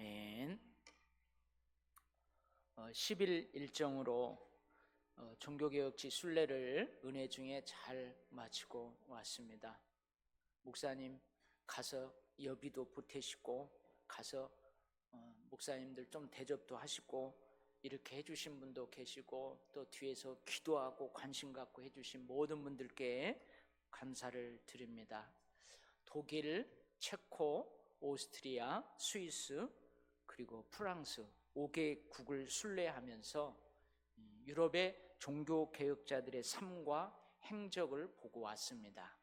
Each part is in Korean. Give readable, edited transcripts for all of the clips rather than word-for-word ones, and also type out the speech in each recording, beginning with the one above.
아멘. 10일 일정으로 종교개혁지 순례를 은혜 중에 잘 마치고 왔습니다. 목사님 가서 여비도 보태시고 가서 목사님들 좀 대접도 하시고 이렇게 해주신 분도 계시고 또 뒤에서 기도하고 관심 갖고 해주신 모든 분들께 감사를 드립니다. 독일, 체코, 오스트리아, 스위스 그리고 프랑스 5개국을 순례하면서 유럽의 종교개혁자들의 삶과 행적을 보고 왔습니다.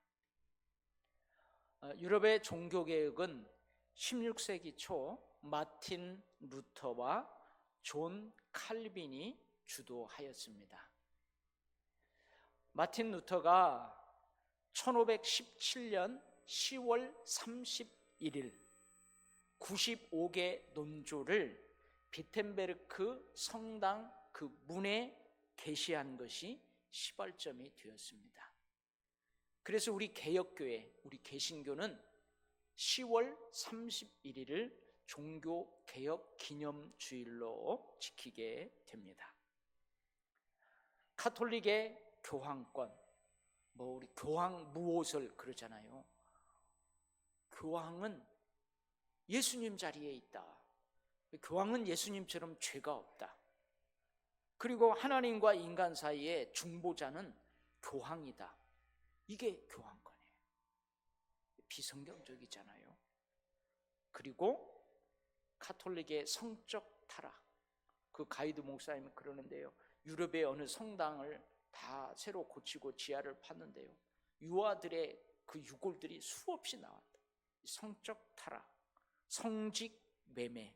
유럽의 종교개혁은 16세기 초 마틴 루터와 존 칼빈이 주도하였습니다. 마틴 루터가 1517년 10월 31일 95개 논조를 비텐베르크 성당 그 문에 게시한 것이 시발점이 되었습니다. 그래서 우리 개혁교회, 우리 개신교는 10월 31일을 종교개혁 기념주일로 지키게 됩니다. 카톨릭의 교황권, 우리 교황 무오설 그러잖아요. 교황은 예수님 자리에 있다. 교황은 예수님처럼 죄가 없다. 그리고 하나님과 인간 사이의 중보자는 교황이다. 이게 교황권이에요. 비성경적이잖아요. 그리고 카톨릭의 성적 타락, 그 가이드 목사님이 그러는데요, 유럽의 어느 성당을 다 새로 고치고 지하를 팠는데요, 유아들의 그 유골들이 수없이 나왔다. 성적 타락, 성직 매매,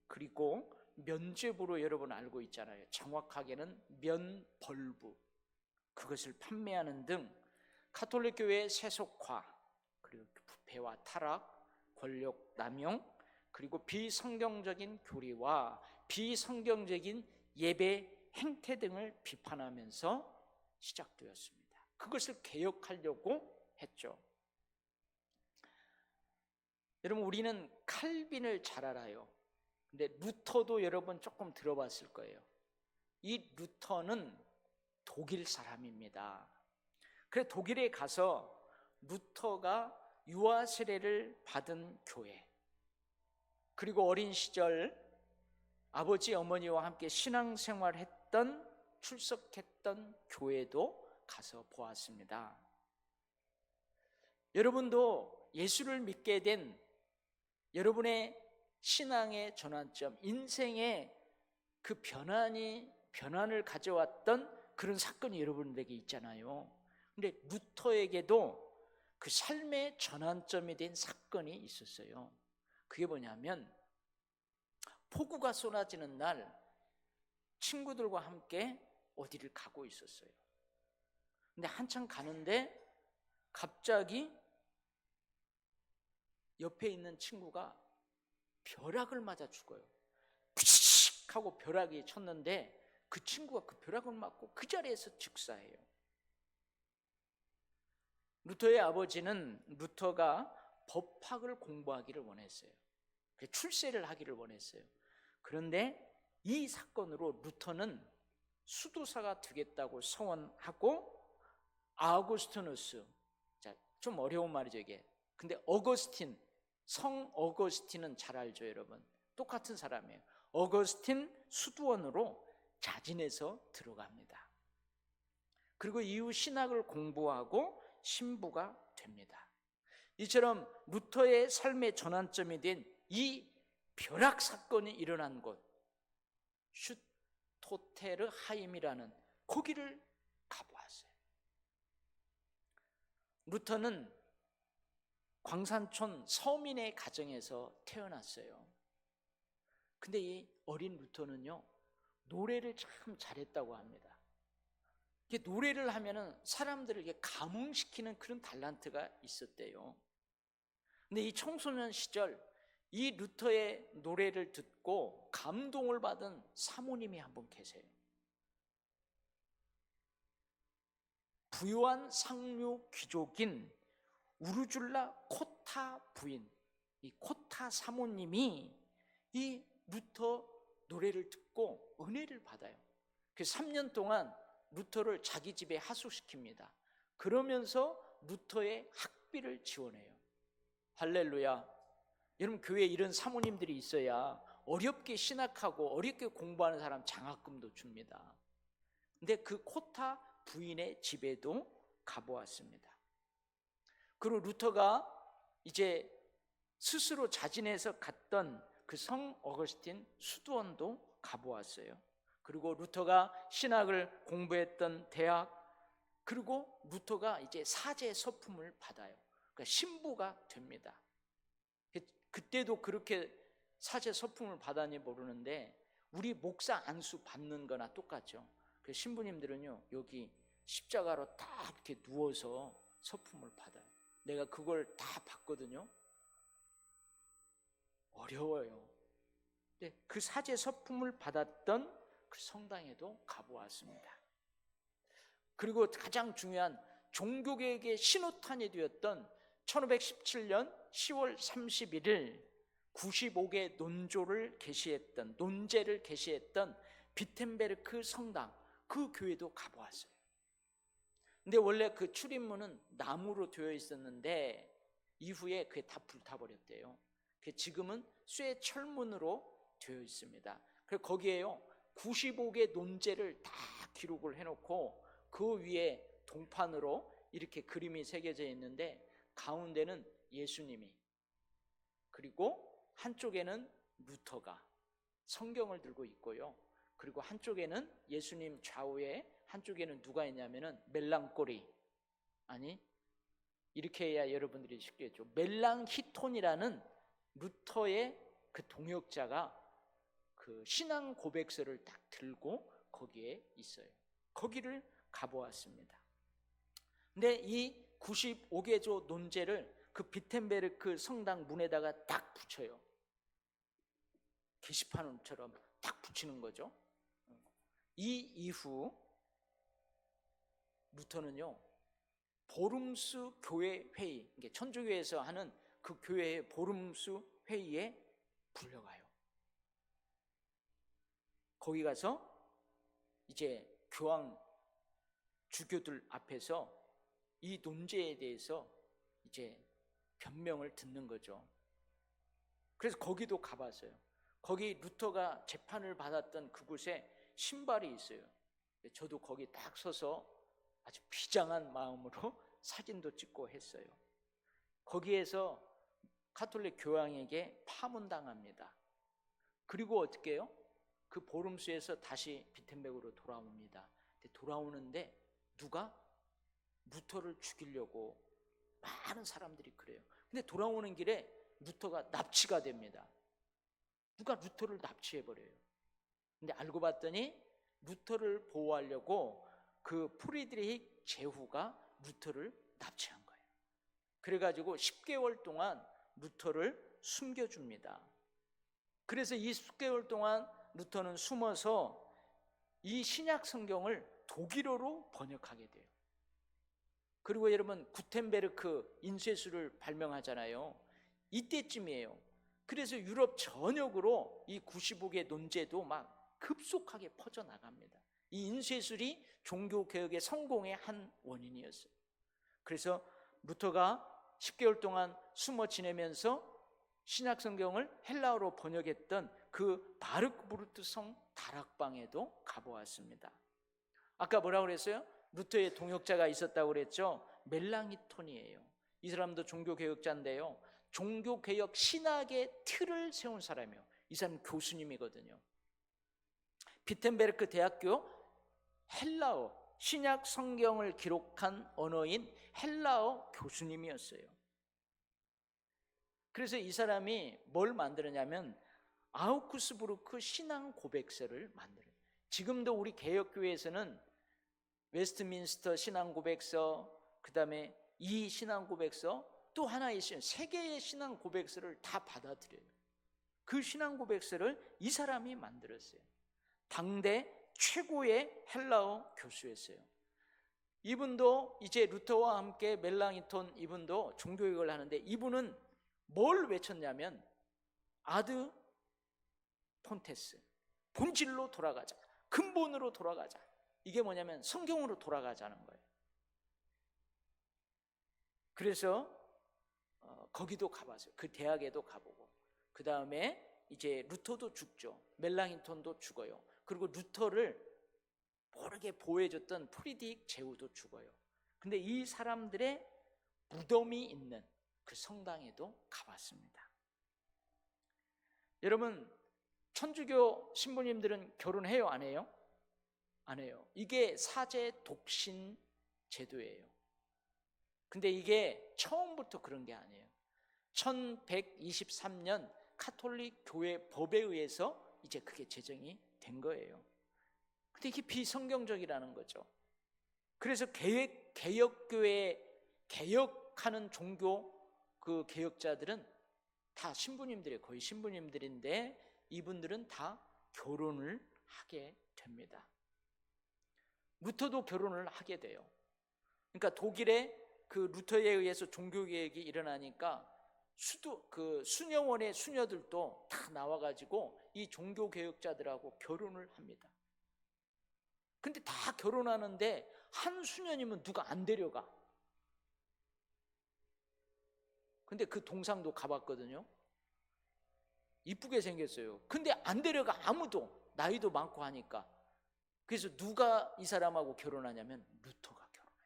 그리고 면죄부로 여러분 알고 있잖아요. 정확하게는 면벌부, 그것을 판매하는 등 카톨릭 교회의 세속화, 그리고 부패와 타락, 권력 남용, 그리고 비성경적인 교리와 비성경적인 예배 행태 등을 비판하면서 시작되었습니다. 그것을 개혁하려고 했죠. 여러분, 우리는 칼빈을 잘 알아요. 근데 루터도 여러분 조금 들어봤을 거예요. 이 루터는 독일 사람입니다. 그래서 독일에 가서 루터가 유아 세례를 받은 교회, 그리고 어린 시절 아버지 어머니와 함께 신앙생활했던, 출석했던 교회도 가서 보았습니다. 여러분도 예수를 믿게 된 여러분의 신앙의 전환점, 인생의 그 변환을 가져왔던 그런 사건이 여러분에게 있잖아요. 근데 루터에게도 그 삶의 전환점이 된 사건이 있었어요. 그게 뭐냐면, 폭우가 쏟아지는 날 친구들과 함께 어디를 가고 있었어요. 근데 한참 가는데 갑자기 옆에 있는 친구가 벼락을 맞아 죽어요. 푸식 하고 벼락이 쳤는데 그 친구가 그 벼락을 맞고 그 자리에서 즉사해요. 루터의 아버지는 루터가 법학을 공부하기를 원했어요. 출세를 하기를 원했어요. 그런데 이 사건으로 루터는 수도사가 되겠다고 서원하고, 아우구스티누스, 좀 어려운 말이죠 이게. 근데 어거스틴, 성 어거스틴은 잘 알죠 여러분. 똑같은 사람이에요. 어거스틴 수도원으로 자진해서 들어갑니다. 그리고 이후 신학을 공부하고 신부가 됩니다. 이처럼 루터의 삶의 전환점이 된 이 벼락 사건이 일어난 곳, 슈토테르 하임이라는 거기를 가보았어요. 루터는 광산촌 서민의 가정에서 태어났어요. 근데 이 어린 루터는요, 노래를 참 잘했다고 합니다. 이게 노래를 하면은 사람들을 감흥시키는 그런 달란트가 있었대요. 근데 이 청소년 시절 이 루터의 노래를 듣고 감동을 받은 사모님이 한 분 계세요. 부유한 상류 귀족인 우르줄라 코타 부인, 이 코타 사모님이 이 루터 노래를 듣고 은혜를 받아요. 그래서 3년 동안 루터를 자기 집에 하숙시킵니다. 그러면서 루터의 학비를 지원해요. 할렐루야. 여러분, 교회에 이런 사모님들이 있어야 어렵게 신학하고 어렵게 공부하는 사람 장학금도 줍니다. 근데 그 코타 부인의 집에도 가보았습니다. 그리고 루터가 이제 스스로 자진해서 갔던 그 성 어거스틴 수도원도 가보았어요. 그리고 루터가 신학을 공부했던 대학, 그리고 루터가 이제 사제 서품을 받아요. 그러니까 신부가 됩니다. 그때도 그렇게 사제 서품을 받았니 모르는데 우리 목사 안수 받는 거나 똑같죠. 그 신부님들은요, 여기 십자가로 딱 이렇게 누워서 서품을 받아요. 내가 그걸 다 봤거든요. 어려워요. 근데 그 사제 서품을 받았던 그 성당에도 가보았습니다. 그리고 가장 중요한 종교개혁의 신호탄이 되었던 1517년 10월 31일 95개 논제를 게시했던 비텐베르크 성당, 그 교회도 가보았어요. 근데 원래 그 출입문은 나무로 되어 있었는데 이후에 그게 다 불타버렸대요. 지금은 쇠 철문으로 되어 있습니다. 그래서 거기에요 95개 논제를 다 기록을 해놓고 그 위에 동판으로 이렇게 그림이 새겨져 있는데 가운데는 예수님이, 그리고 한쪽에는 루터가 성경을 들고 있고요. 그리고 한쪽에는 예수님 좌우에 한쪽에는 누가 있냐면은 멜랑꼬리, 아니 이렇게 해야 여러분들이 쉽게 했죠. 멜랑히톤이라는 루터의 그 동역자가 그 신앙 고백서를 딱 들고 거기에 있어요. 거기를 가보았습니다. 근데 이 95개조 논제를 그 비텐베르크 성당 문에다가 딱 붙여요. 게시판처럼 딱 붙이는 거죠. 이 이후 루터는요 보름수 교회 회의, 천주교에서 하는 그 교회의 보름수 회의에 불려가요. 거기 가서 이제 교황 주교들 앞에서 이 논제에 대해서 이제 변명을 듣는 거죠. 그래서 거기도 가봤어요. 거기 루터가 재판을 받았던 그곳에 신발이 있어요. 저도 거기 딱 서서 아주 비장한 마음으로 사진도 찍고 했어요. 거기에서 가톨릭 교황에게 파문당합니다. 그리고 어떻게 해요? 그 보름수에서 다시 비텐베르크로 돌아옵니다. 돌아오는데 누가 루터를 죽이려고 많은 사람들이 그래요. 근데 돌아오는 길에 루터가 납치가 됩니다. 누가 루터를 납치해버려요. 근데 알고 봤더니 루터를 보호하려고 그 프리드리히 제후가 루터를 납치한 거예요. 그래가지고 10개월 동안 루터를 숨겨줍니다. 그래서 이 10개월 동안 루터는 숨어서 이 신약 성경을 독일어로 번역하게 돼요. 그리고 여러분 구텐베르크 인쇄술을 발명하잖아요. 이때쯤이에요. 그래서 유럽 전역으로 이 95개 논제도 막 급속하게 퍼져나갑니다. 이 인쇄술이 종교개혁의 성공의 한 원인이었어요. 그래서 루터가 10개월 동안 숨어 지내면서 신약 성경을 헬라어로 번역했던 그 바르크부르트 성 다락방에도 가보았습니다. 아까 뭐라고 그랬어요? 루터의 동역자가 있었다고 그랬죠? 멜랑히톤이에요. 이 사람도 종교개혁자인데요, 종교개혁 신학의 틀을 세운 사람이에요. 이 사람 교수님이거든요. 비텐베르크 대학교 헬라어 신약 성경을 기록한 언어인 헬라어 교수님이었어요. 그래서 이 사람이 뭘 만들었냐면 아우쿠스부르크 신앙 고백서를 만들어요. 지금도 우리 개혁교회에서는 웨스트민스터 신앙 고백서, 그 다음에 이 신앙 고백서, 또 하나 있어요. 세 개의 신앙 고백서를 다 받아들여요. 그 신앙 고백서를 이 사람이 만들었어요. 당대 최고의 헬라어 교수였어요. 이분도 이제 루터와 함께 멜랑히톤 이분도 종교개혁을 하는데 이분은 뭘 외쳤냐면 아드 폰테스, 본질로 돌아가자, 근본으로 돌아가자. 이게 뭐냐면 성경으로 돌아가자는 거예요. 그래서 거기도 가봤어요. 그 대학에도 가보고, 그 다음에 이제 루터도 죽죠. 멜랑인톤도 죽어요. 그리고 루터를 모르게 보호해줬던 프리드리히 제후도 죽어요. 근데 이 사람들의 무덤이 있는 그 성당에도 가봤습니다. 여러분, 천주교 신부님들은 결혼해요, 안 해요? 안 해요. 이게 사제 독신 제도예요. 근데 이게 처음부터 그런 게 아니에요. 1123년 카톨릭 교회 법에 의해서 이제 그게 제정이 된 거예요. 근데 이게 비성경적이라는 거죠. 그래서 개혁교회, 개혁하는 종교 그 개혁자들은 다 신부님들이에요. 거의 신부님들인데 이분들은 다 결혼을 하게 됩니다. 루터도 결혼을 하게 돼요. 그러니까 독일의 그 루터에 의해서 종교개혁이 일어나니까 수녀원의 수녀들도 다 나와가지고 이 종교개혁자들하고 결혼을 합니다. 근데 다 결혼하는데 한 수녀님은 누가 안 데려가. 근데 그 동상도 가봤거든요. 이쁘게 생겼어요. 근데 안 데려가, 아무도. 나이도 많고 하니까. 그래서 누가 이 사람하고 결혼하냐면 루터가 결혼해요.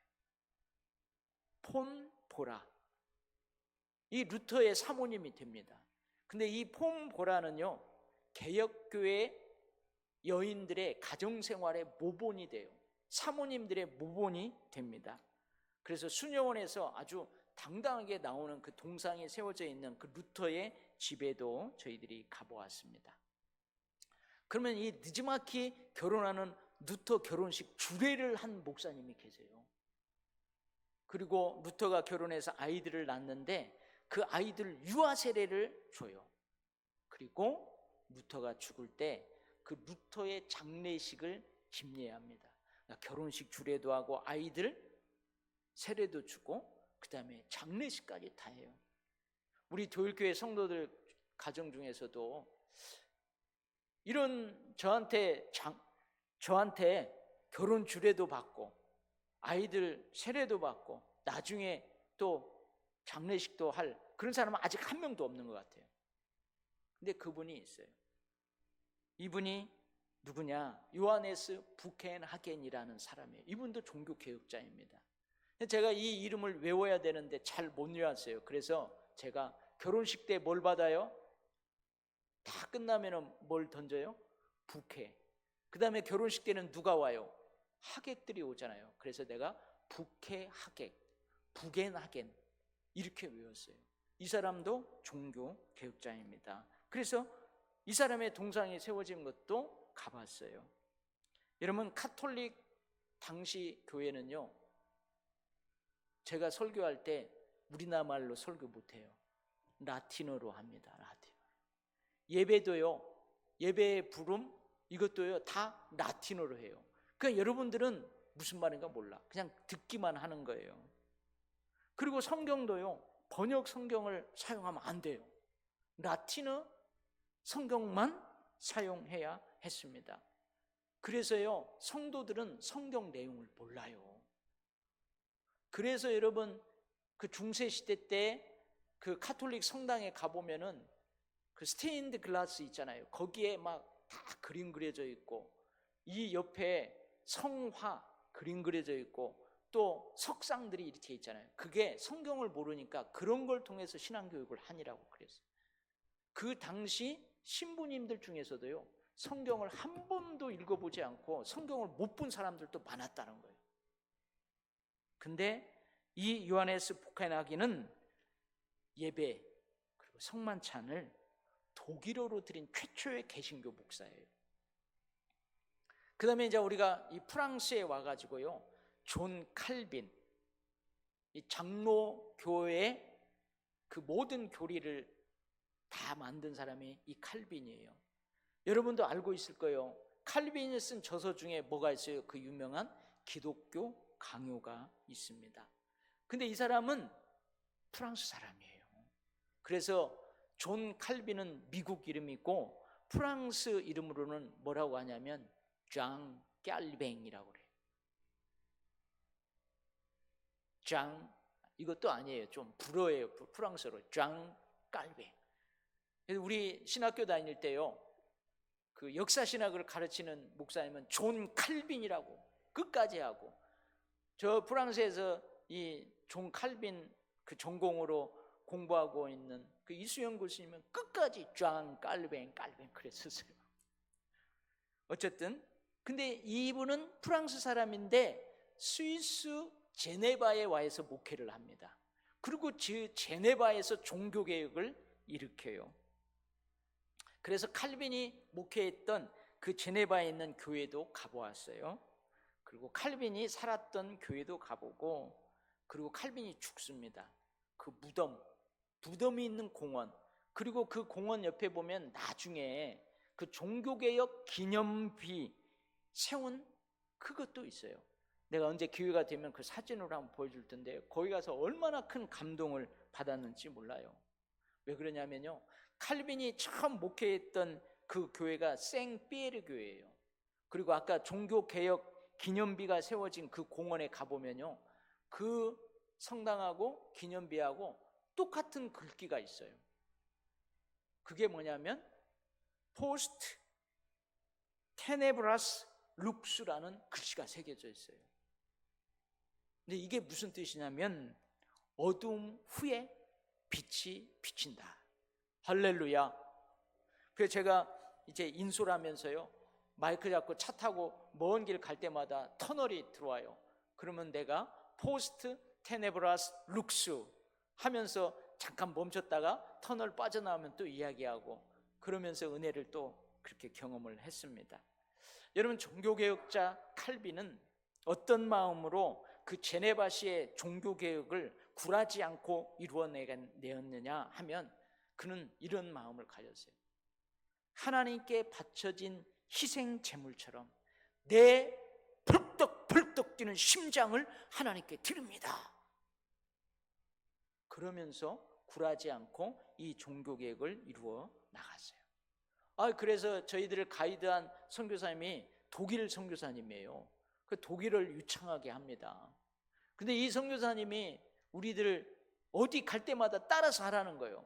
폰 보라, 이 루터의 사모님이 됩니다. 근데 이 폰 보라는요, 개혁교회 여인들의 가정생활의 모본이 돼요. 사모님들의 모본이 됩니다. 그래서 수녀원에서 아주 당당하게 나오는 그 동상이 세워져 있는 그 루터의 집에도 저희들이 가보았습니다. 그러면 이 느지막이 결혼하는 루터 결혼식 주례를 한 목사님이 계세요. 그리고 루터가 결혼해서 아이들을 낳는데 그 아이들 유아 세례를 줘요. 그리고 루터가 죽을 때 그 루터의 장례식을 집례합니다. 그러니까 결혼식 주례도 하고 아이들 세례도 주고 그 다음에 장례식까지 다 해요. 우리 교일교회 성도들 가정 중에서도 이런 저한테 결혼 주례도 받고 아이들 세례도 받고 나중에 또 장례식도 할 그런 사람은 아직 한 명도 없는 것 같아요. 근데 그분이 있어요. 이분이 누구냐? 요하네스 부켄하겐이라는 사람이에요. 이분도 종교개혁자입니다. 제가 이 이름을 외워야 되는데 잘 못 외웠어요. 그래서 제가 결혼식 때 뭘 받아요? 다 끝나면 뭘 던져요? 부케. 그 다음에 결혼식 때는 누가 와요? 하객들이 오잖아요. 그래서 내가 부케 하객, 부겐하겐 이렇게 외웠어요. 이 사람도 종교개혁자입니다. 그래서 이 사람의 동상이 세워진 것도 가봤어요. 여러분, 카톨릭 당시 교회는요, 제가 설교할 때 우리나라 말로 설교 못해요. 라틴어로 합니다. 라틴어. 예배도요, 예배의 부름 이것도요 다 라틴어로 해요. 그러니까 여러분들은 무슨 말인가 몰라. 그냥 듣기만 하는 거예요. 그리고 성경도요, 번역 성경을 사용하면 안 돼요. 라틴어 성경만 사용해야 했습니다. 그래서요, 성도들은 성경 내용을 몰라요. 그래서 여러분, 그 중세 시대 때 그 카톨릭 성당에 가보면은 그 스테인드 글라스 있잖아요. 거기에 막 다 그림 그려져 있고, 이 옆에 성화 그림 그려져 있고, 또 석상들이 이렇게 있잖아요. 그게 성경을 모르니까 그런 걸 통해서 신앙교육을 하니라고 그랬어요. 그 당시 신부님들 중에서도요, 성경을 한 번도 읽어보지 않고 성경을 못 본 사람들도 많았다는 거예요. 근데 이 요하네스 부켄하겐은 예배 그리고 성만찬을 독일어로 드린 최초의 개신교 목사예요. 그 다음에 이제 우리가 이 프랑스에 와가지고요, 존 칼빈, 이 장로교회의 그 모든 교리를 다 만든 사람이 이 칼빈이에요. 여러분도 알고 있을 거예요. 칼빈이 쓴 저서 중에 뭐가 있어요? 그 유명한 기독교 강요가 있습니다. 근데 이 사람은 프랑스 사람이에요. 그래서 존 칼빈은 미국 이름이고 프랑스 이름으로는 뭐라고 하냐면 장 깔뱅이라고 그래요. 장, 이것도 아니에요. 좀 불어예요. 프랑스어로 장 깔뱅. 그래서 우리 신학교 다닐 때요, 그 역사 신학을 가르치는 목사님은 존 칼빈이라고 끝까지 하고, 저 프랑스에서 이 존 칼빈 그 전공으로 공부하고 있는 그 이수영 교수님은 끝까지 장 깔뱅 그랬었어요. 어쨌든 근데 이분은 프랑스 사람인데 스위스 제네바에 와서 목회를 합니다. 그리고 제네바에서 종교개혁을 일으켜요. 그래서 칼빈이 목회했던 그 제네바에 있는 교회도 가보았어요. 그리고 칼빈이 살았던 교회도 가보고, 그리고 칼빈이 죽습니다. 그 무덤이 있는 공원, 그리고 그 공원 옆에 보면 나중에 그 종교개혁 기념비 세운 그것도 있어요. 내가 언제 기회가 되면 그 사진으로 한번 보여줄 텐데, 거기 가서 얼마나 큰 감동을 받았는지 몰라요. 왜 그러냐면요, 칼빈이 처음 목회했던 그 교회가 생피에르 교회예요. 그리고 아까 종교개혁 기념비가 세워진 그 공원에 가보면요, 그 성당하고 기념비하고 똑같은 글귀가 있어요. 그게 뭐냐면 포스트 테네브라스 룩스라는 글씨가 새겨져 있어요. 근데 이게 무슨 뜻이냐면 어둠 후에 빛이 비친다. 할렐루야. 그래서 제가 이제 인솔하면서요, 마이크 잡고 차 타고 먼 길 갈 때마다 터널이 들어와요. 그러면 내가 포스트 테네브라스 룩스 하면서 잠깐 멈췄다가 터널 빠져나오면 또 이야기하고, 그러면서 은혜를 또 그렇게 경험을 했습니다. 여러분, 종교개혁자 칼빈은 어떤 마음으로 그 제네바시의 종교개혁을 굴하지 않고 이루어내었느냐 하면, 그는 이런 마음을 가졌어요. 하나님께 바쳐진 희생 제물처럼 내 벌떡벌떡 뛰는 심장을 하나님께 드립니다. 그러면서 굴하지 않고 이 종교개혁을 이루어 나갔어요. 그래서 저희들을 가이드한 선교사님이 독일 선교사님이에요. 그 독일을 유창하게 합니다. 근데 이 선교사님이 우리들 어디 갈 때마다 따라서 하라는 거예요.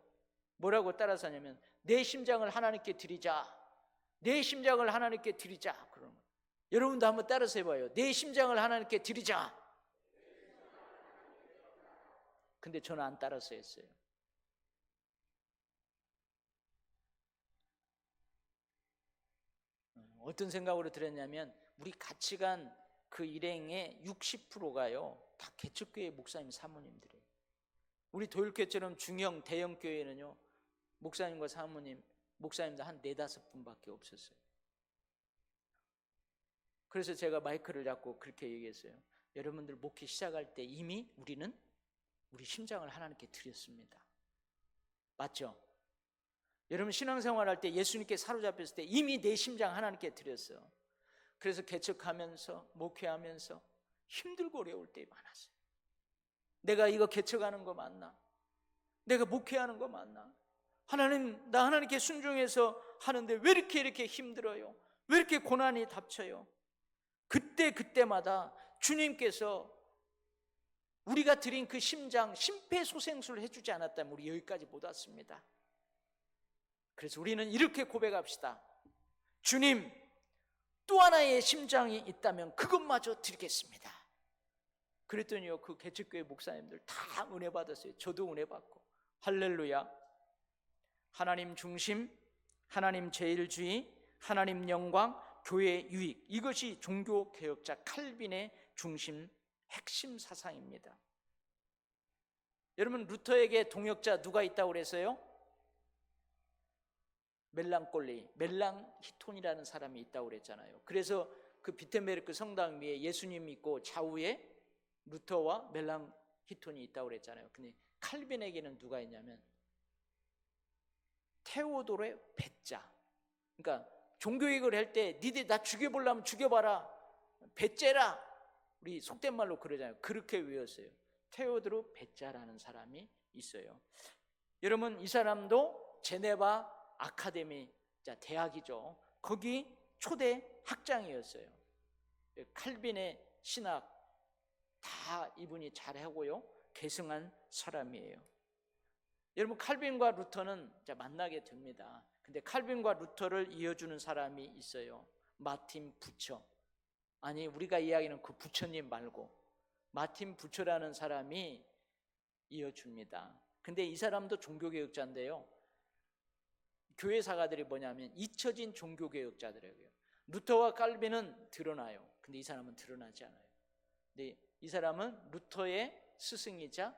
뭐라고 따라서 하냐면 내 심장을 하나님께 드리자, 내 심장을 하나님께 드리자, 그러는 거예요. 여러분도 한번 따라서 해봐요. 내 심장을 하나님께 드리자. 근데 저는 안 따라서 했어요. 어떤 생각으로 들었냐면, 우리 같이 간 그 일행의 60%가요 다 개척교회 목사님 사모님들이에요. 우리 도율교회처럼 중형 대형 교회는요, 목사님과 사모님, 목사님도 한 4-5분밖에 없었어요. 그래서 제가 마이크를 잡고 그렇게 얘기했어요. 여러분들 목회 시작할 때 이미 우리는 우리 심장을 하나님께 드렸습니다. 맞죠? 여러분 신앙생활 할 때 예수님께 사로잡혔을 때 이미 내 심장 하나님께 드렸어. 그래서 개척하면서 목회하면서 힘들고 어려울 때 많았어요. 내가 이거 개척하는 거 맞나? 내가 목회하는 거 맞나? 하나님, 나 하나님께 순종해서 하는데 왜 이렇게 힘들어요? 왜 이렇게 고난이 닥쳐요? 그때마다 주님께서 우리가 드린 그 심장 심폐소생술을 해주지 않았다면 우리 여기까지 못 왔습니다. 그래서 우리는 이렇게 고백합시다. 주님, 또 하나의 심장이 있다면 그것마저 드리겠습니다. 그랬더니요, 그 개척교회 목사님들 다 은혜 받았어요. 저도 은혜 받고. 할렐루야. 하나님 중심, 하나님 제일주의, 하나님 영광, 교회 유익, 이것이 종교개혁자 칼빈의 중심 핵심 사상입니다. 여러분, 루터에게 동역자 누가 있다고 그랬어요? 멜랑히톤이라는 사람이 있다고 그랬잖아요. 그래서 그 비텐베르크 성당 위에 예수님 있고 좌우에 루터와 멜랑히톤이 있다고 그랬잖아요. 근데 칼빈에게는 누가 있냐면 테오도르 베짜. 그러니까 종교개혁을 할 때 니들 나 죽여보려면 죽여봐라, 베째라, 우리 속된 말로 그러잖아요. 그렇게 외웠어요. 테오도르 베짜라는 사람이 있어요. 여러분, 이 사람도 제네바 아카데미 자, 대학이죠. 거기 초대 학장이었어요. 칼빈의 신학 다 이분이 잘하고요, 계승한 사람이에요. 여러분, 칼빈과 루터는 만나게 됩니다. 근데 칼빈과 루터를 이어주는 사람이 있어요. 마틴 부처. 아니, 우리가 이야기하는 그 부처님 말고 마틴 부처라는 사람이 이어줍니다. 근데 이 사람도 종교개혁자인데요, 교회 사가들이 뭐냐면 잊혀진 종교개혁자들이에요. 루터와 칼빈은 드러나요. 근데 이 사람은 드러나지 않아요. 근데 이 사람은 루터의 스승이자,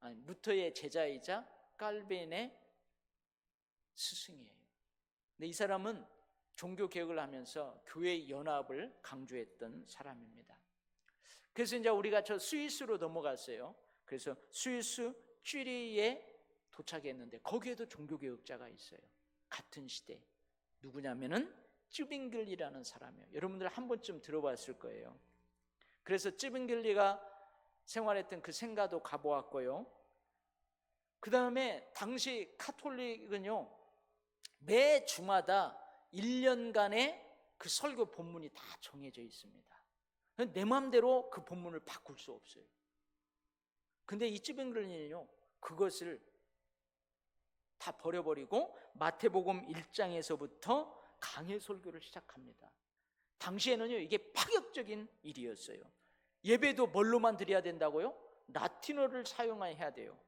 아니, 루터의 제자이자 칼빈의 스승이에요. 근데 이 사람은 종교개혁을 하면서 교회 연합을 강조했던 사람입니다. 그래서 이제 우리가 저 스위스로 넘어갔어요. 그래서 스위스 쥐리히에 도착했는데 거기에도 종교개혁자가 있어요. 같은 시대. 누구냐면은 쯔빙글리라는 사람이에요. 여러분들 한 번쯤 들어봤을 거예요. 그래서 쯔빙글리가 생활했던 그 생가도 가보았고요. 그 다음에 당시 카톨릭은요, 매 주마다 1년간의 그 설교 본문이 다 정해져 있습니다. 내 마음대로 그 본문을 바꿀 수 없어요. 근데 이 쯔빙글리는요, 그것을 다 버려버리고 마태복음 1장에서부터 강해 설교를 시작합니다. 당시에는요, 이게 파격적인 일이었어요. 예배도 뭘로만 드려야 된다고요? 라틴어를 사용해야 돼요.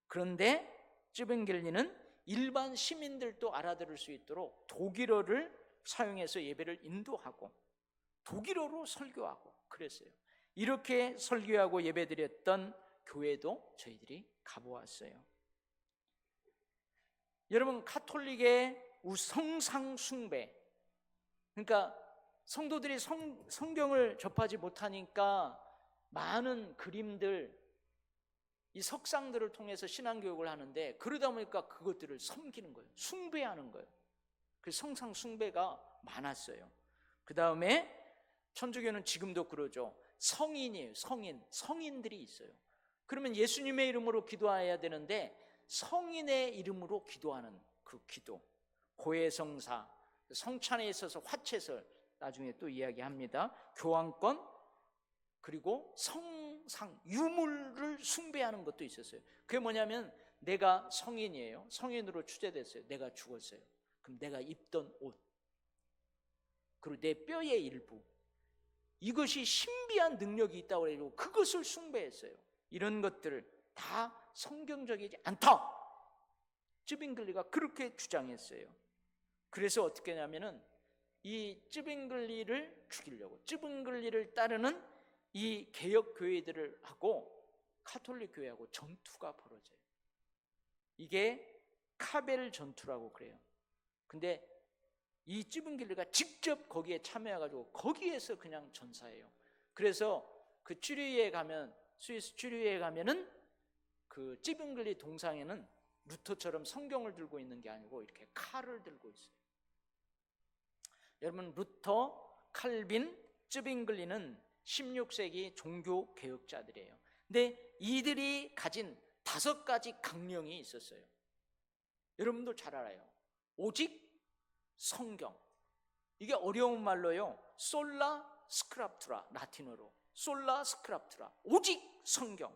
그런데 쯔빙글리는 일반 시민들도 알아들을 수 있도록 독일어를 사용해서 예배를 인도하고 독일어로 설교하고 그랬어요. 이렇게 설교하고 예배드렸던 교회도 저희들이 가보았어요. 여러분, 카톨릭의 성상 숭배, 그러니까 성도들이 성경을 접하지 못하니까 많은 그림들, 이 석상들을 통해서 신앙교육을 하는데, 그러다 보니까 그것들을 섬기는 거예요. 숭배하는 거예요. 그 성상 숭배가 많았어요. 그 다음에 천주교는 지금도 그러죠. 성인이에요. 성인들이 있어요. 그러면 예수님의 이름으로 기도해야 되는데 성인의 이름으로 기도하는 그 기도, 고해성사, 성찬에 있어서 화채설, 나중에 또 이야기합니다. 교황권, 그리고 성상, 유물을 숭배하는 것도 있었어요. 그게 뭐냐면 내가 성인이에요. 성인으로 추대됐어요. 내가 죽었어요. 그럼 내가 입던 옷, 그리고 내 뼈의 일부, 이것이 신비한 능력이 있다고 해서 그것을 숭배했어요. 이런 것들을 다 성경적이지 않다, 쯔빙글리가 그렇게 주장했어요. 그래서 어떻게 하냐면은 이 쯔빙글리를 죽이려고, 쯔빙글리를 따르는 이 개혁 교회들을 하고 카톨릭 교회하고 전투가 벌어져요. 이게 카벨 전투라고 그래요. 근데 이 쯔빙글리가 직접 거기에 참여해가지고 거기에서 그냥 전사해요. 그래서 그 쥐리히에 가면, 스위스 쥐리히에 가면은 그 쯔빙글리 동상에는 루터처럼 성경을 들고 있는 게 아니고 이렇게 칼을 들고 있어요. 여러분, 루터, 칼빈, 쯔빙글리는 16세기 종교 개혁자들이에요. 근데 이들이 가진 5가지 강령이 있었어요. 여러분도 잘 알아요. 오직 성경. 이게 어려운 말로요, 솔라 스크랍투라, 라틴어로 솔라 스크랍투라, 오직 성경.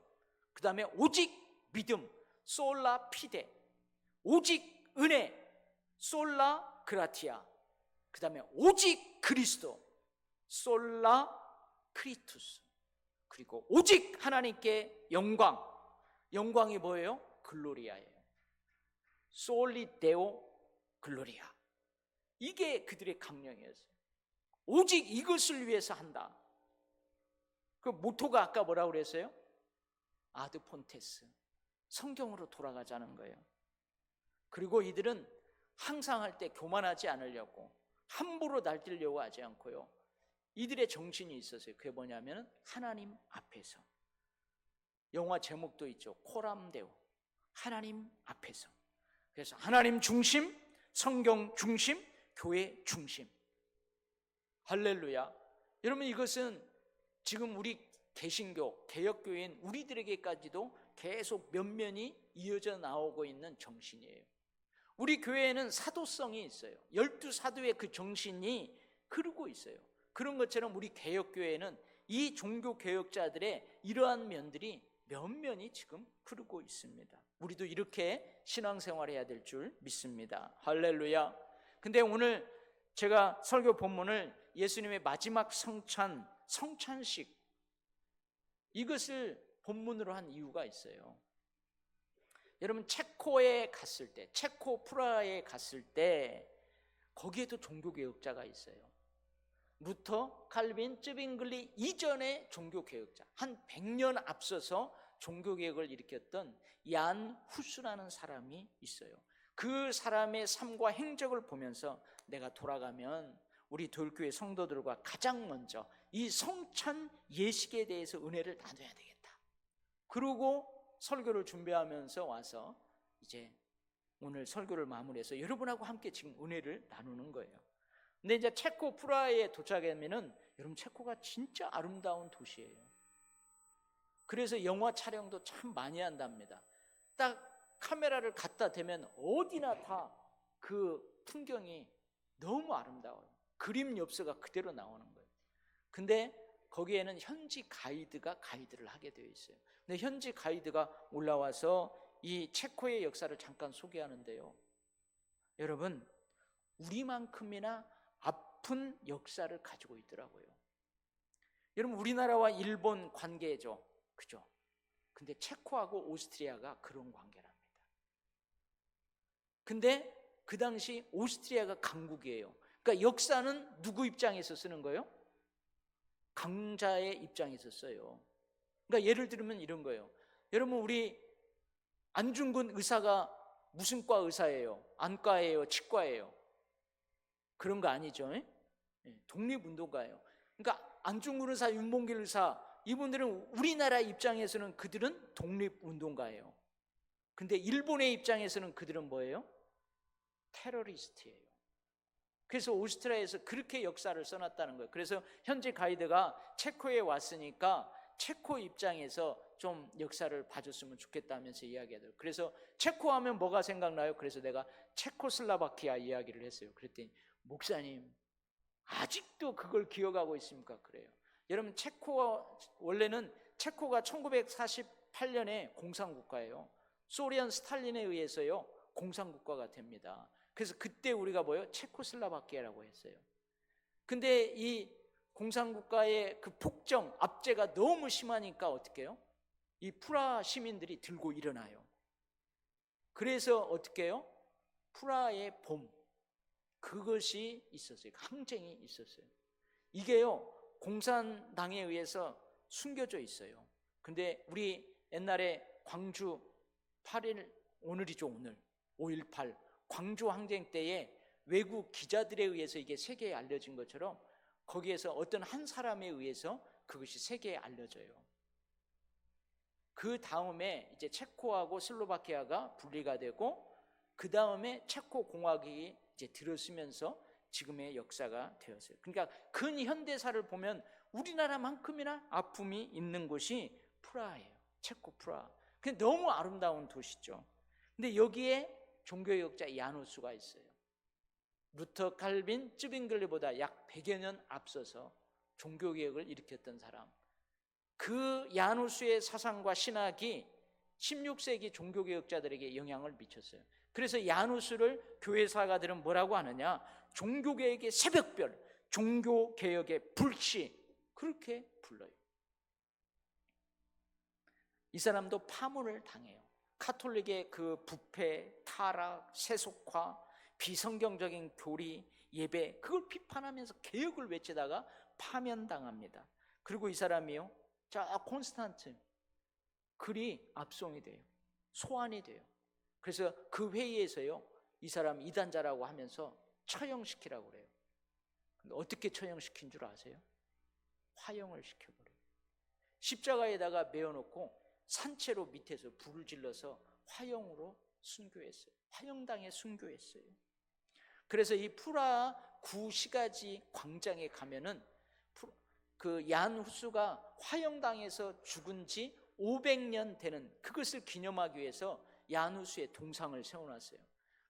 그 다음에 오직 믿음, 솔라 피데. 오직 은혜, 솔라 그라티아. 그 다음에 오직 그리스도, 솔라 크리투스. 그리고 오직 하나님께 영광. 영광이 뭐예요? 글로리아예요. 솔리 데오 글로리아. 이게 그들의 강령이었어요. 오직 이것을 위해서 한다. 그 모토가 아까 뭐라고 그랬어요? 아드 폰테스, 성경으로 돌아가자는 거예요. 그리고 이들은 항상 할 때 교만하지 않으려고, 함부로 날뛰려고 하지 않고요, 이들의 정신이 있었어요. 그게 뭐냐면 하나님 앞에서. 영화 제목도 있죠. 코람데오, 하나님 앞에서. 그래서 하나님 중심, 성경 중심, 교회 중심. 할렐루야. 여러분, 이것은 지금 우리 개신교, 개혁교회인 우리들에게까지도 계속 면면이 이어져 나오고 있는 정신이에요. 우리 교회에는 사도성이 있어요. 12사도의 그 정신이 흐르고 있어요. 그런 것처럼 우리 개혁교회는 이 종교개혁자들의 이러한 면들이 면면이 지금 흐르고 있습니다. 우리도 이렇게 신앙생활해야 될 줄 믿습니다. 할렐루야. 근데 오늘 제가 설교 본문을 예수님의 마지막 성찬식, 이것을 본문으로 한 이유가 있어요. 여러분, 체코에 갔을 때, 체코 프라하에 갔을 때 거기에도 종교개혁자가 있어요. 루터, 칼빈, 쯔빙글리 이전의 종교개혁자, 한 100년 앞서서 종교개혁을 일으켰던 얀 후스라는 사람이 있어요. 그 사람의 삶과 행적을 보면서 내가 돌아가면 우리 돌교회 성도들과 가장 먼저 이 성찬 예식에 대해서 은혜를 나눠야 되겠다. 그러고 설교를 준비하면서 와서 이제 오늘 설교를 마무리해서 여러분하고 함께 지금 은혜를 나누는 거예요. 근데 이제 체코 프라하에 도착하면은, 여러분, 체코가 진짜 아름다운 도시예요. 그래서 영화 촬영도 참 많이 한답니다. 딱 카메라를 갖다 대면 어디나 다 그 풍경이 너무 아름다워요. 그림 엽서가 그대로 나오는 거예요. 근데 거기에는 현지 가이드가 가이드를 하게 되어 있어요. 근데 현지 가이드가 올라와서 이 체코의 역사를 잠깐 소개하는데요. 여러분, 우리만큼이나 아픈 역사를 가지고 있더라고요. 여러분, 우리나라와 일본 관계죠, 그죠? 근데 체코하고 오스트리아가 그런 관계랍니다. 근데 그 당시 오스트리아가 강국이에요. 그러니까 역사는 누구 입장에서 쓰는 거예요? 강자의 입장에서 써요. 그러니까 예를 들면 이런 거예요. 여러분, 우리 안중근 의사가 무슨 과 의사예요? 안과예요? 치과예요? 그런 거 아니죠. 독립운동가예요. 그러니까 안중근 의사, 윤봉길 의사, 이분들은 우리나라 입장에서는 그들은 독립운동가예요. 근데 일본의 입장에서는 그들은 뭐예요? 테러리스트예요. 그래서 오스트리아에서 그렇게 역사를 써놨다는 거예요. 그래서 현지 가이드가 체코에 왔으니까 체코 입장에서 좀 역사를 봐줬으면 좋겠다면서 이야기하더라고요. 그래서 체코 하면 뭐가 생각나요? 그래서 내가 체코슬라바키아 이야기를 했어요. 그랬더니, 목사님 아직도 그걸 기억하고 있습니까? 그래요. 여러분, 원래는 체코가 1948년에 공산국가예요. 소련 스탈린에 의해서요 공산국가가 됩니다. 그래서 그때 우리가 뭐예요? 체코슬라바키아라고 했어요. 근데 이 공산국가의 그 폭정, 압제가 너무 심하니까 어떻게 해요? 이 프라하 시민들이 들고 일어나요. 그래서 어떻게 해요? 프라하의 봄, 그것이 있었어요. 항쟁이 있었어요. 이게요 공산당에 의해서 숨겨져 있어요. 근데 우리 옛날에 광주 8일, 오늘이죠, 오늘 5.18 광주 항쟁 때에 외국 기자들에 의해서 이게 세계에 알려진 것처럼 거기에서 어떤 한 사람에 의해서 그것이 세계에 알려져요. 그 다음에 이제 체코하고 슬로바키아가 분리가 되고, 그 다음에 체코 공화국이 이제 들어서면서 지금의 역사가 되었어요. 그러니까 근현대사를 보면 우리나라만큼이나 아픔이 있는 곳이 프라하예요. 체코 프라하. 근데 너무 아름다운 도시죠. 근데 여기에 종교개혁자 야누스가 있어요. 루터, 칼빈, 쯔빙글리보다 약 100여 년 앞서서 종교개혁을 일으켰던 사람. 그 야누스의 사상과 신학이 16세기 종교개혁자들에게 영향을 미쳤어요. 그래서 야누스를 교회사가들은 뭐라고 하느냐? 종교개혁의 새벽별, 종교개혁의 불씨, 그렇게 불러요. 이 사람도 파문을 당해요. 카톨릭의 그 부패, 타락, 세속화, 비성경적인 교리, 예배, 그걸 비판하면서 개혁을 외치다가 파면당합니다. 그리고 이 사람이요, 저 콘스탄틴 글이 압송이 돼요. 소환이 돼요. 그래서 그 회의에서요 이 사람 이단자라고 하면서 처형시키라고 그래요. 근데 어떻게 처형시킨 줄 아세요? 화형을 시켜버려요. 십자가에다가 메어놓고 산채로 밑에서 불을 질러서 화형으로 순교했어요. 화형당에 순교했어요. 그래서 이 프라하 구시가지 광장에 가면은 그 얀 후스가 화형당해서 죽은 지 500년 되는 그것을 기념하기 위해서 얀 후스의 동상을 세워놨어요.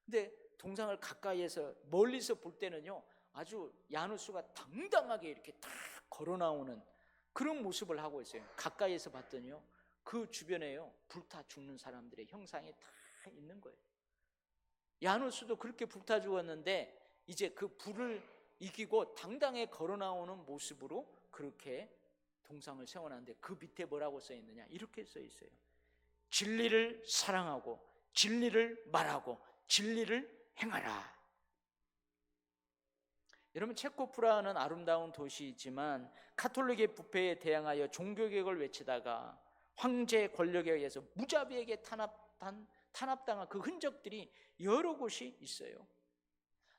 근데 동상을 가까이에서 멀리서 볼 때는요, 아주 야누스가 당당하게 이렇게 딱 걸어 나오는 그런 모습을 하고 있어요. 가까이에서 봤더니요, 그 주변에요 불타 죽는 사람들의 형상이 다 있는 거예요. 야누스도 그렇게 불타 죽었는데 이제 그 불을 이기고 당당히 걸어 나오는 모습으로 그렇게 동상을 세워놨는데, 그 밑에 뭐라고 써 있느냐, 이렇게 써 있어요. 진리를 사랑하고 진리를 말하고 진리를 행하라. 여러분, 체코프라하는 아름다운 도시이지만 가톨릭의 부패에 대항하여 종교개혁을 외치다가 황제 권력에 의해서 무자비하게 탄압당한 그 흔적들이 여러 곳이 있어요.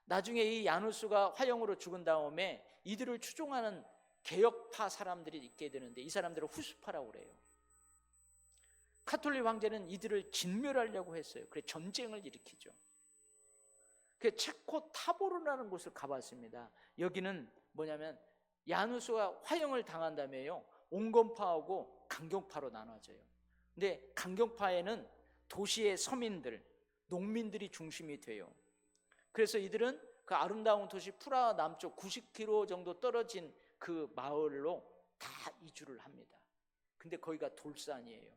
나중에 이 야누스가 화형으로 죽은 다음에 이들을 추종하는 개혁파 사람들이 있게 되는데, 이 사람들을 후스파라고 그래요. 가톨릭 황제는 이들을 진멸하려고 했어요. 그래서 전쟁을 일으키죠. 그 체코 타보르라는 곳을 가봤습니다. 여기는 뭐냐면 야누스가 화형을 당한 다음에요, 온건파하고 강경파로 나눠져요. 근데 강경파에는 도시의 서민들, 농민들이 중심이 돼요. 그래서 이들은 그 아름다운 도시 프라하 남쪽 90km 정도 떨어진 그 마을로 다 이주를 합니다. 근데 거기가 돌산이에요.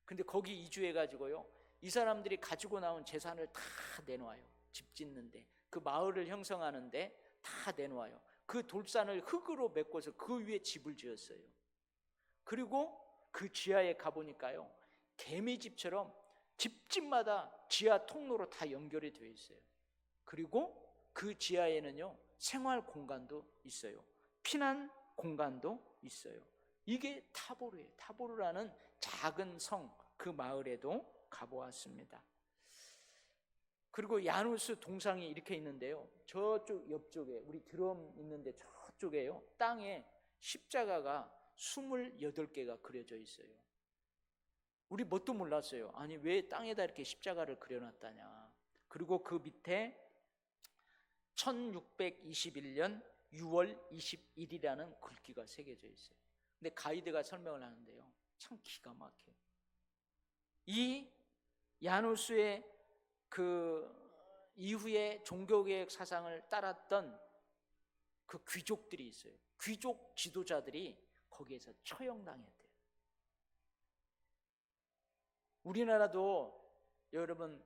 근데 거기 이주해가지고요, 이 사람들이 가지고 나온 재산을 다 내놓아요. 집 짓는데, 그 마을을 형성하는데 다 내놓아요. 그 돌산을 흙으로 메꿔서 그 위에 집을 지었어요. 그리고 그 지하에 가보니까요, 개미집처럼 집집마다 지하 통로로 다 연결이 되어 있어요. 그리고 그 지하에는요, 생활 공간도 있어요. 피난 공간도 있어요. 이게 타보르예요. 타보르라는 작은 성, 그 마을에도 가보았습니다. 그리고 야누스 동상이 이렇게 있는데요, 저쪽 옆쪽에 우리 드럼 있는데 저쪽에요, 땅에 십자가가 28개가 그려져 있어요. 우리 뭣도 몰랐어요. 아니, 왜 땅에다 이렇게 십자가를 그려놨다냐. 그리고 그 밑에 1621년 6월 21일이라는 글귀가 새겨져 있어요. 근데 가이드가 설명을 하는데요, 참 기가 막혀요. 이 야누스의 그 이후에 종교개혁 사상을 따랐던 그 귀족들이 있어요. 귀족 지도자들이 거기에서 처형당했대요. 우리나라도 여러분,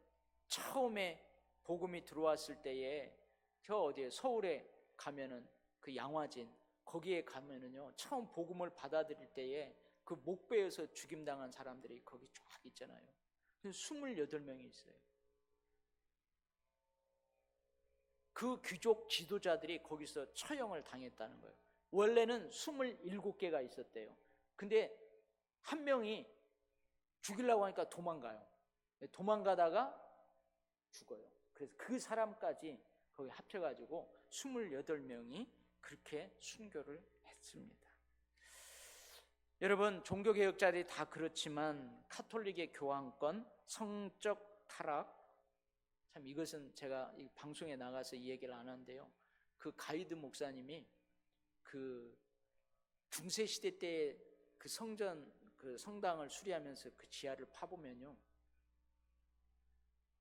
처음에 복음이 들어왔을 때에 저 어디에 서울에 가면은 그 양화진, 거기에 가면은요, 처음 복음을 받아들일 때에 그 목베어서 죽임당한 사람들이 거기 쫙 있잖아요. 28명이 있어요. 그 귀족 지도자들이 거기서 처형을 당했다는 거예요. 원래는 27개가 있었대요. 근데 한 명이 죽이려고 하니까 도망가요. 도망가다가 죽어요. 그래서 그 사람까지 거기 합쳐가지고 28명이 그렇게 순교를 했습니다. 여러분, 종교개혁자들이 다 그렇지만 카톨릭의 교황권, 성적 타락, 참 이것은 제가 이 방송에 나가서 이 얘기를 안 하는데요, 그 가이드 목사님이 그 중세시대 때 그 성전, 그 성당을 수리하면서 그 지하를 파보면요,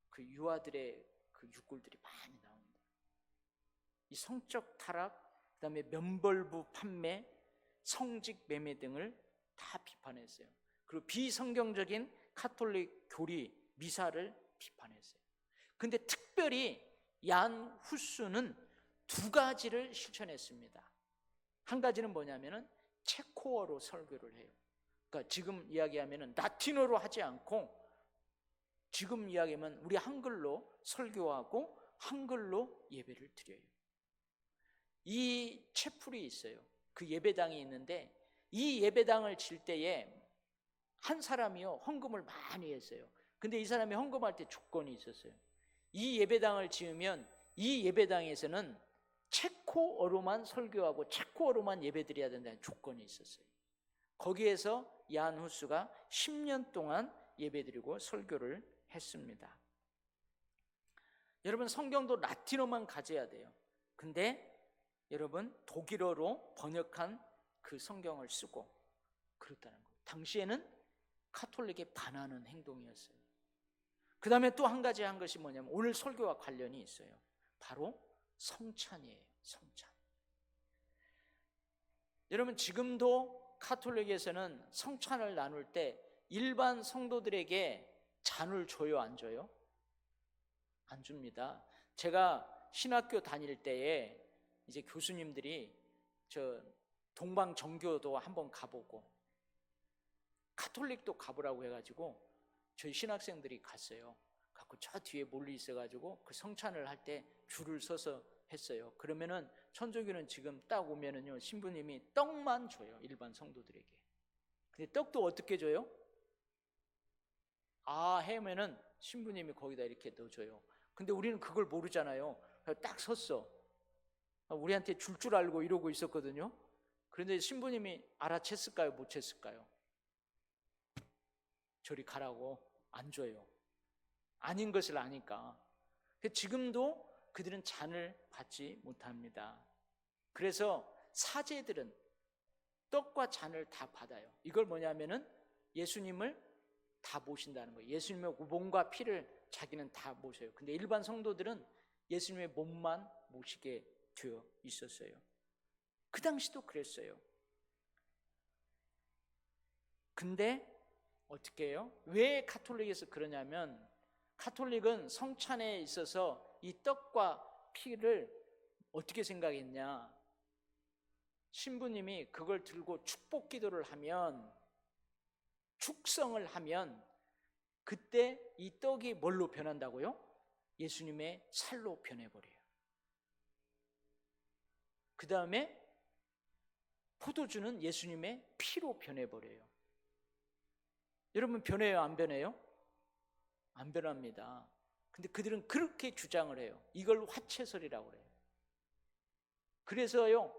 그 유아들의 그 육골들이 많이 나옵니다. 이 성적 타락, 그다음에 면벌부 판매, 성직 매매 등을 다 비판했어요. 그리고 비성경적인 카톨릭 교리, 미사를 비판했어요. 근데 특별히 얀 후스는 두 가지를 실천했습니다. 한 가지는 뭐냐면은 체코어로 설교를 해요. 그러니까 지금 이야기하면은 라틴어로 하지 않고, 지금 이야기하면 우리 한글로 설교하고 한글로 예배를 드려요. 이 채플이 있어요. 그 예배당이 있는데, 이 예배당을 질 때에 한 사람이요, 헌금을 많이 했어요. 근데 이 사람이 헌금할 때 조건이 있었어요. 이 예배당을 지으면 이 예배당에서는 체코어로만 설교하고 체코어로만 예배드려야 된다는 조건이 있었어요. 거기에서 얀 후스가 10년 동안 예배드리고 설교를 했습니다. 여러분, 성경도 라틴어만 가져야 돼요. 근데 여러분, 독일어로 번역한 그 성경을 쓰고 그랬다는 거예요. 당시에는 카톨릭에 반하는 행동이었어요. 그 다음에 또 한 가지 한 것이 뭐냐면 오늘 설교와 관련이 있어요. 바로 성찬이에요. 성찬. 여러분, 지금도 카톨릭에서는 성찬을 나눌 때 일반 성도들에게 잔을 줘요, 안 줘요? 안 줍니다. 제가 신학교 다닐 때에 이제 교수님들이 저 동방 정교도 한번 가보고 카톨릭도 가보라고 해가지고 저희 신학생들이 갔어요. 갖고 저 뒤에 몰려 있어가지고 그 성찬을 할 때 줄을 서서 했어요. 그러면은 천주교는 지금 딱 오면은요, 신부님이 떡만 줘요, 일반 성도들에게. 근데 떡도 어떻게 줘요? 해면은 신부님이 거기다 이렇게 넣어줘요. 근데 우리는 그걸 모르잖아요. 딱 섰어. 우리한테 줄 알고 이러고 있었거든요. 그런데 신부님이 알아챘을까요? 못 챘을까요? 저리 가라고 안 줘요. 아닌 것을 아니까. 지금도 그들은 잔을 받지 못합니다. 그래서 사제들은 떡과 잔을 다 받아요. 이걸 뭐냐면은 예수님을 다 모신다는 거예요. 예수님의 몸과 피를 자기는 다 모셔요. 근데 일반 성도들은 예수님의 몸만 모시게 되어 있었어요. 그 당시도 그랬어요. 근데 어떻게 해요? 왜 카톨릭에서 그러냐면 카톨릭은 성찬에 있어서 이 떡과 피를 어떻게 생각했냐? 신부님이 그걸 들고 축복 기도를 하면, 축성을 하면 그때 이 떡이 뭘로 변한다고요? 예수님의 살로 변해버려요. 그 다음에 포도주는 예수님의 피로 변해버려요. 여러분, 변해요, 안 변해요? 안 변합니다. 근데 그들은 그렇게 주장을 해요. 이걸 화채설이라고 해요. 그래서요,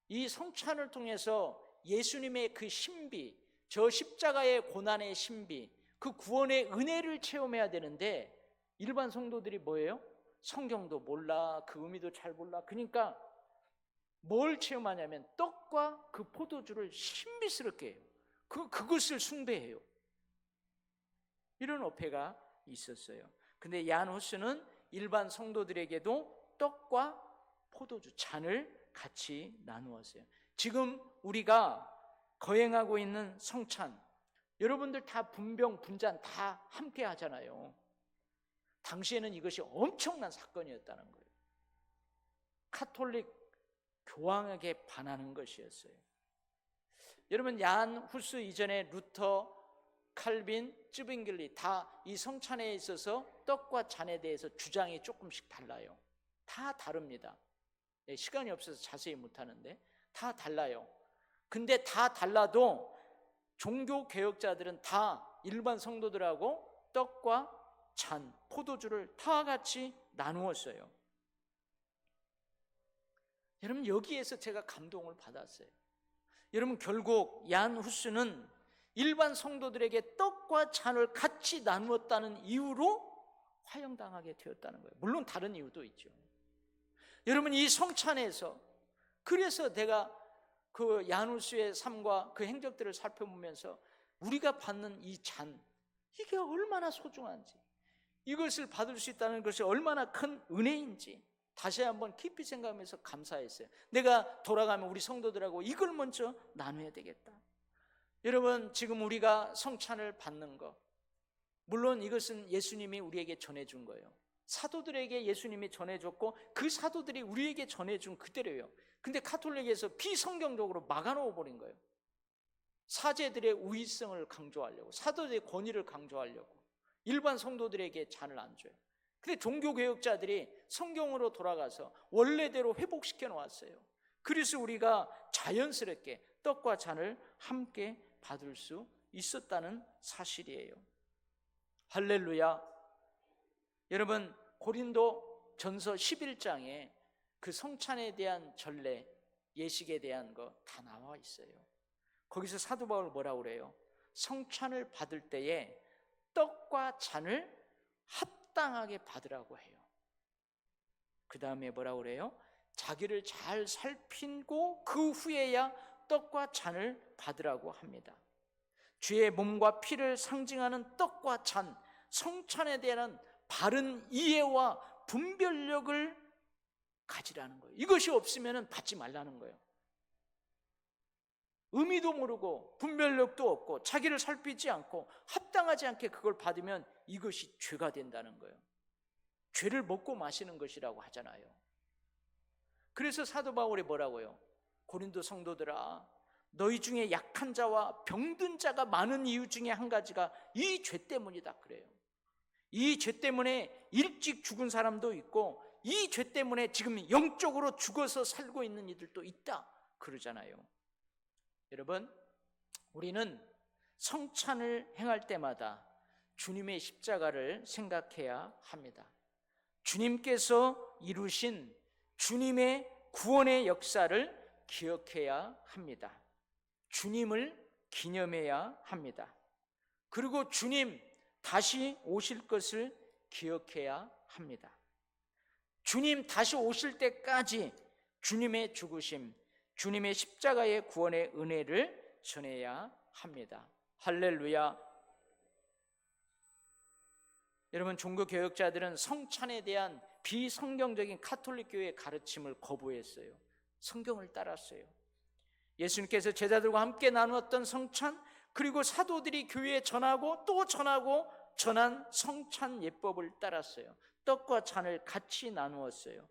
이 성찬을 통해서 예수님의 그 신비, 저 십자가의 고난의 신비, 그 구원의 은혜를 체험해야 되는데 일반 성도들이 뭐예요? 성경도 몰라, 그 의미도 잘 몰라. 그러니까 뭘 체험하냐면 떡과 그 포도주를 신비스럽게 해요. 그것을 숭배해요. 이런 어폐가 있었어요. 근데 얀 후스는 일반 성도들에게도 떡과 포도주, 잔을 같이 나누었어요. 지금 우리가 거행하고 있는 성찬, 여러분들 다 분병, 분잔 다 함께 하잖아요. 당시에는 이것이 엄청난 사건이었다는 거예요. 카톨릭 교황에게 반하는 것이었어요. 여러분, 얀 후스 이전에 루터, 칼빈, 쯔빙글리 다 이 성찬에 있어서 떡과 잔에 대해서 주장이 조금씩 달라요. 다 다릅니다. 시간이 없어서 자세히 못하는데 다 달라요. 근데 다 달라도 종교 개혁자들은 다 일반 성도들하고 떡과 잔, 포도주를 다 같이 나누었어요. 여러분, 여기에서 제가 감동을 받았어요. 여러분, 결국 얀 후스는 일반 성도들에게 떡과 잔을 같이 나누었다는 이유로 화형당하게 되었다는 거예요. 물론 다른 이유도 있죠. 여러분, 이 성찬에서, 그래서 내가 그 얀 후스의 삶과 그 행적들을 살펴보면서 우리가 받는 이 잔, 이게 얼마나 소중한지, 이것을 받을 수 있다는 것이 얼마나 큰 은혜인지 다시 한번 깊이 생각하면서 감사했어요. 내가 돌아가면 우리 성도들하고 이걸 먼저 나눠야 되겠다. 여러분, 지금 우리가 성찬을 받는 것, 물론 이것은 예수님이 우리에게 전해준 거예요. 사도들에게 예수님이 전해줬고 그 사도들이 우리에게 전해준 그대로예요. 근데 카톨릭에서 비성경적으로 막아놓아 버린 거예요. 사제들의 우위성을 강조하려고, 사도들의 권위를 강조하려고 일반 성도들에게 잔을 안 줘요. 근데 종교개혁자들이 성경으로 돌아가서 원래대로 회복시켜 놓았어요. 그래서 우리가 자연스럽게 떡과 잔을 함께 받을 수 있었다는 사실이에요. 할렐루야. 여러분, 고린도 전서 11장에 그 성찬에 대한 전례, 예식에 대한 거 다 나와 있어요. 거기서 사도 바울 뭐라고 그래요? 성찬을 받을 때에 떡과 잔을 합당하게 받으라고 해요. 그 다음에 뭐라고 그래요? 자기를 잘 살피고 그 후에야 떡과 잔을 받으라고 합니다. 주의 몸과 피를 상징하는 떡과 잔, 성찬에 대한 바른 이해와 분별력을 가지라는 거예요. 이것이 없으면 받지 말라는 거예요. 의미도 모르고 분별력도 없고 자기를 살피지 않고 합당하지 않게 그걸 받으면 이것이 죄가 된다는 거예요. 죄를 먹고 마시는 것이라고 하잖아요. 그래서 사도 바울이 뭐라고요? 고린도 성도들아, 너희 중에 약한 자와 병든 자가 많은 이유 중에 한 가지가 이 죄 때문이다 그래요. 이 죄 때문에 일찍 죽은 사람도 있고 이 죄 때문에 지금 영적으로 죽어서 살고 있는 이들도 있다 그러잖아요. 여러분, 우리는 성찬을 행할 때마다 주님의 십자가를 생각해야 합니다. 주님께서 이루신 주님의 구원의 역사를 기억해야 합니다. 주님을 기념해야 합니다. 그리고 주님 다시 오실 것을 기억해야 합니다. 주님 다시 오실 때까지 주님의 죽으심, 주님의 십자가의 구원의 은혜를 전해야 합니다. 할렐루야. 여러분, 종교개혁자들은 성찬에 대한 비성경적인 가톨릭 교회의 가르침을 거부했어요. 성경을 따랐어요. 예수님께서 제자들과 함께 나누었던 성찬, 그리고 사도들이 교회에 전하고 또 전하고 전한 성찬 예법을 따랐어요. 떡과 잔을 같이 나누었어요.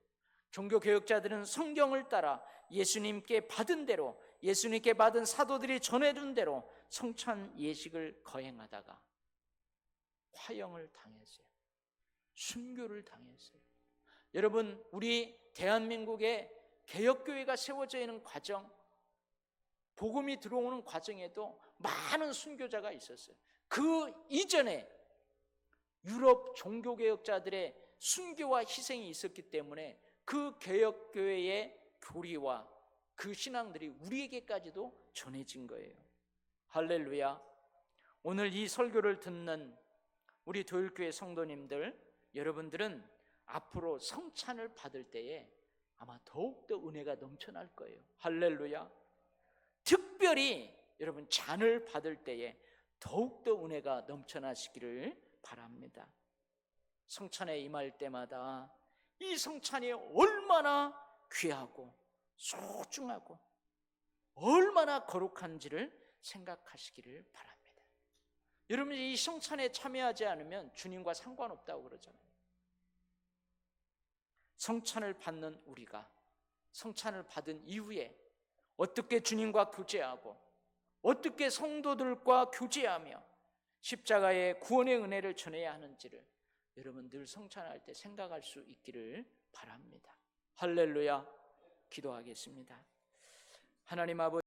종교개혁자들은 성경을 따라 예수님께 받은 대로, 예수님께 받은 사도들이 전해준 대로 성찬 예식을 거행하다가 화형을 당했어요. 순교를 당했어요. 여러분, 우리 대한민국의 개혁교회가 세워져 있는 과정, 복음이 들어오는 과정에도 많은 순교자가 있었어요. 그 이전에 유럽 종교개혁자들의 순교와 희생이 있었기 때문에 그 개혁교회의 교리와 그 신앙들이 우리에게까지도 전해진 거예요. 할렐루야. 오늘 이 설교를 듣는 우리 도율교회 성도님들, 여러분들은 앞으로 성찬을 받을 때에 아마 더욱더 은혜가 넘쳐날 거예요. 할렐루야. 특별히 여러분 잔을 받을 때에 더욱더 은혜가 넘쳐나시기를 바랍니다. 성찬에 임할 때마다 이 성찬이 얼마나 귀하고 소중하고 얼마나 거룩한지를 생각하시기를 바랍니다. 여러분, 이 성찬에 참여하지 않으면 주님과 상관없다고 그러잖아요. 성찬을 받는 우리가 성찬을 받은 이후에 어떻게 주님과 교제하고 어떻게 성도들과 교제하며 십자가의 구원의 은혜를 전해야 하는지를 여러분 늘 성찬할 때 생각할 수 있기를 바랍니다. 할렐루야. 기도하겠습니다. 하나님 아버지,